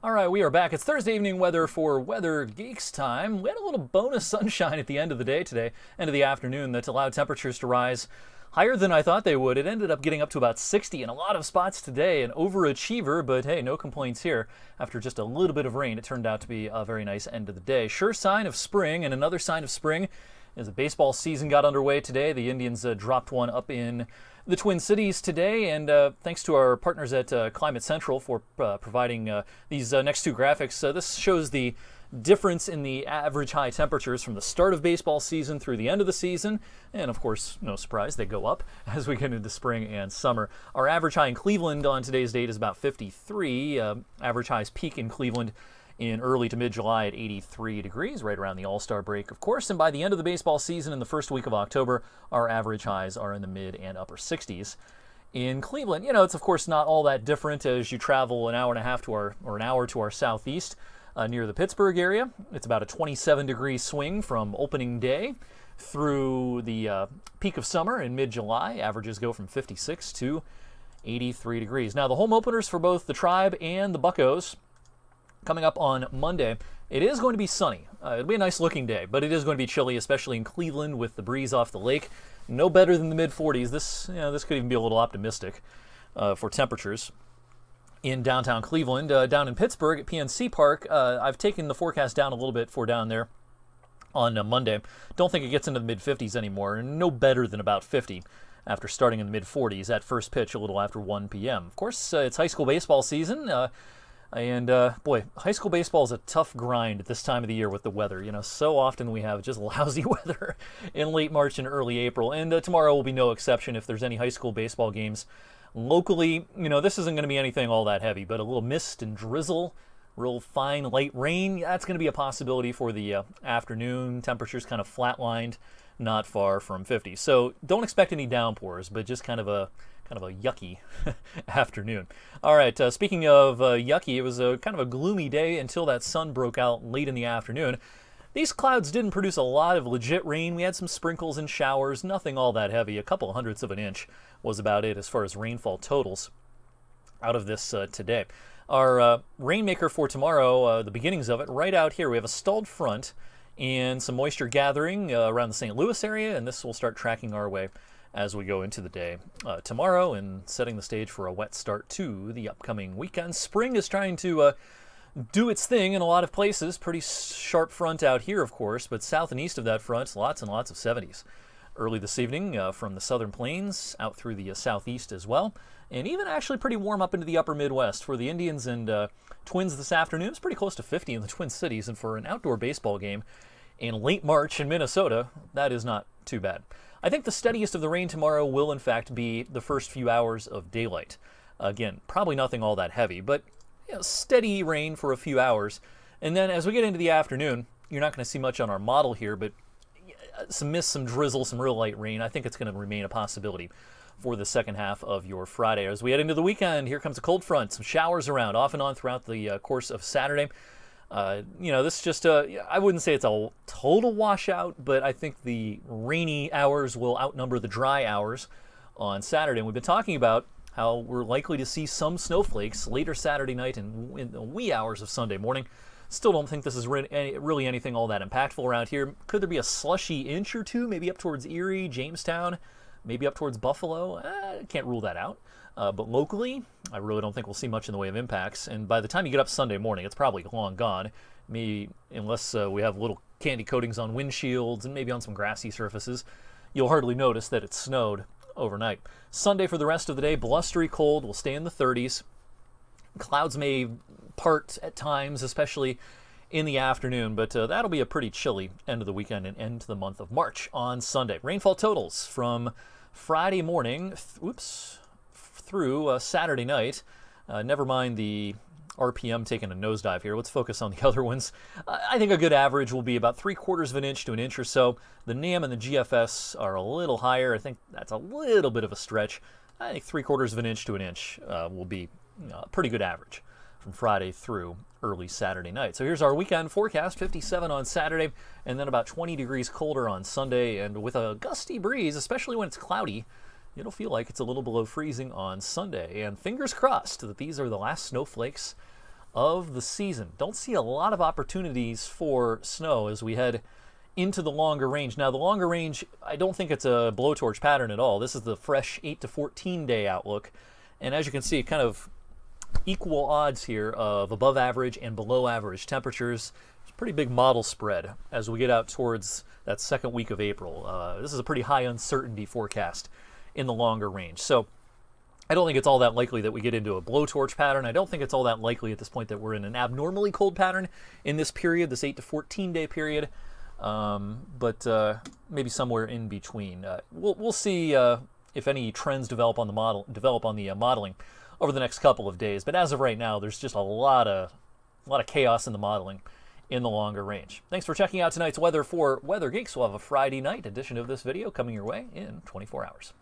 All right, we are back. It's Thursday evening weather for Weather Geeks time. We had a little bonus sunshine at the end of the day today, end of the afternoon, that allowed temperatures to rise higher than I thought they would. It ended up getting up to about 60 in a lot of spots today, an overachiever, but hey, no complaints here. After just a little bit of rain, it turned out to be a very nice end of the day. Sure sign of spring, and another sign of spring as the baseball season got underway today. The Indians dropped one up in the Twin Cities today, and thanks to our partners at Climate Central for providing these next two graphics. This shows the difference in the average high temperatures from the start of baseball season through the end of the season, and of course, no surprise, they go up as we get into spring and summer. Our average high in Cleveland on today's date is about 53. Average highs peak in Cleveland in early to mid-July at 83 degrees, right around the All-Star break, of course. And by the end of the baseball season, in the first week of October, our average highs are in the mid and upper 60s. In Cleveland, it's of course not all that different as you travel an hour and a half to an hour to our southeast near the Pittsburgh area. It's about a 27-degree swing from opening day through the peak of summer in mid-July. Averages go from 56 to 83 degrees. Now, the home openers for both the Tribe and the Buccos coming up on Monday. It is going to be sunny. It'll be a nice looking day, but it is going to be chilly, especially in Cleveland with the breeze off the lake. No better than the mid-40s. This could even be a little optimistic for temperatures. In downtown Cleveland, down in Pittsburgh at PNC Park, I've taken the forecast down a little bit for down there on Monday. Don't think it gets into the mid-50s anymore. No better than about 50 after starting in the mid-40s at first pitch a little after 1 p.m. Of course, it's high school baseball season. Boy, high school baseball is a tough grind at this time of the year with the weather. So often we have just lousy weather in late March and early April. And tomorrow will be no exception if there's any high school baseball games. Locally, this isn't going to be anything all that heavy, but a little mist and drizzle, real fine light rain, that's going to be a possibility for the afternoon. Temperatures kind of flatlined, not far from 50. So don't expect any downpours, but just kind of a yucky afternoon. All right, speaking of yucky, it was kind of a gloomy day until that sun broke out late in the afternoon. These clouds didn't produce a lot of legit rain. We had some sprinkles and showers, nothing all that heavy. A couple hundredths of an inch was about it as far as rainfall totals out of this today. Our rainmaker for tomorrow, the beginnings of it, right out here. We have a stalled front and some moisture gathering around the St. Louis area, and this will start tracking our way as we go into the day tomorrow and setting the stage for a wet start to the upcoming weekend. Spring is trying to do its thing in a lot of places. Pretty sharp front out here, of course, but south and east of that front, lots and lots of 70s. Early this evening from the southern plains out through the southeast as well, and even actually pretty warm up into the upper Midwest. For the Indians and Twins this afternoon, it's pretty close to 50 in the Twin Cities, and for an outdoor baseball game in late March in Minnesota, that is not too bad. I think the steadiest of the rain tomorrow will, in fact, be the first few hours of daylight. Again, probably nothing all that heavy, but steady rain for a few hours. And then as we get into the afternoon, you're not going to see much on our model here, but some mist, some drizzle, some real light rain. I think it's going to remain a possibility for the second half of your Friday. As we head into the weekend, here comes a cold front, some showers around off and on throughout the course of Saturday. This just, I wouldn't say it's a total washout, but I think the rainy hours will outnumber the dry hours on Saturday. And we've been talking about how we're likely to see some snowflakes later Saturday night and in the wee hours of Sunday morning. Still don't think this is really anything all that impactful around here. Could there be a slushy inch or two, maybe up towards Erie, Jamestown, maybe up towards Buffalo? Can't rule that out. But locally, I really don't think we'll see much in the way of impacts. And by the time you get up Sunday morning, it's probably long gone. Maybe, unless we have little candy coatings on windshields and maybe on some grassy surfaces, you'll hardly notice that it snowed overnight. Sunday for the rest of the day, blustery cold, will stay in the 30s. Clouds may part at times, especially in the afternoon, but that'll be a pretty chilly end of the weekend and end to the month of March on Sunday. Rainfall totals from Friday morning, through Saturday night. Never mind the RPM taking a nosedive here. Let's focus on the other ones. I think a good average will be about 3/4 of an inch to an inch or so. The NAM and the GFS are a little higher. I think that's a little bit of a stretch. I think 3/4 of an inch to an inch will be a pretty good average from Friday through early Saturday night. So here's our weekend forecast: 57 on Saturday, and then about 20 degrees colder on Sunday, and with a gusty breeze, especially when it's cloudy. It'll feel like it's a little below freezing on Sunday. And fingers crossed that these are the last snowflakes of the season. Don't see a lot of opportunities for snow as we head into the longer range. Now, the longer range, I don't think it's a blowtorch pattern at all. This is the fresh 8 to 14 day outlook. And as you can see, kind of equal odds here of above average and below average temperatures. It's a pretty big model spread as we get out towards that second week of April. This is a pretty high uncertainty forecast in the longer range. So I don't think it's all that likely that we get into a blowtorch pattern. I don't think it's all that likely at this point that we're in an abnormally cold pattern in this period, this 8 to 14 day period. But maybe somewhere in between. We'll see if any trends develop on the modeling over the next couple of days. But as of right now, there's just a lot of chaos in the modeling in the longer range. Thanks for checking out tonight's weather for Weather Geeks. We'll have a Friday night edition of this video coming your way in 24 hours.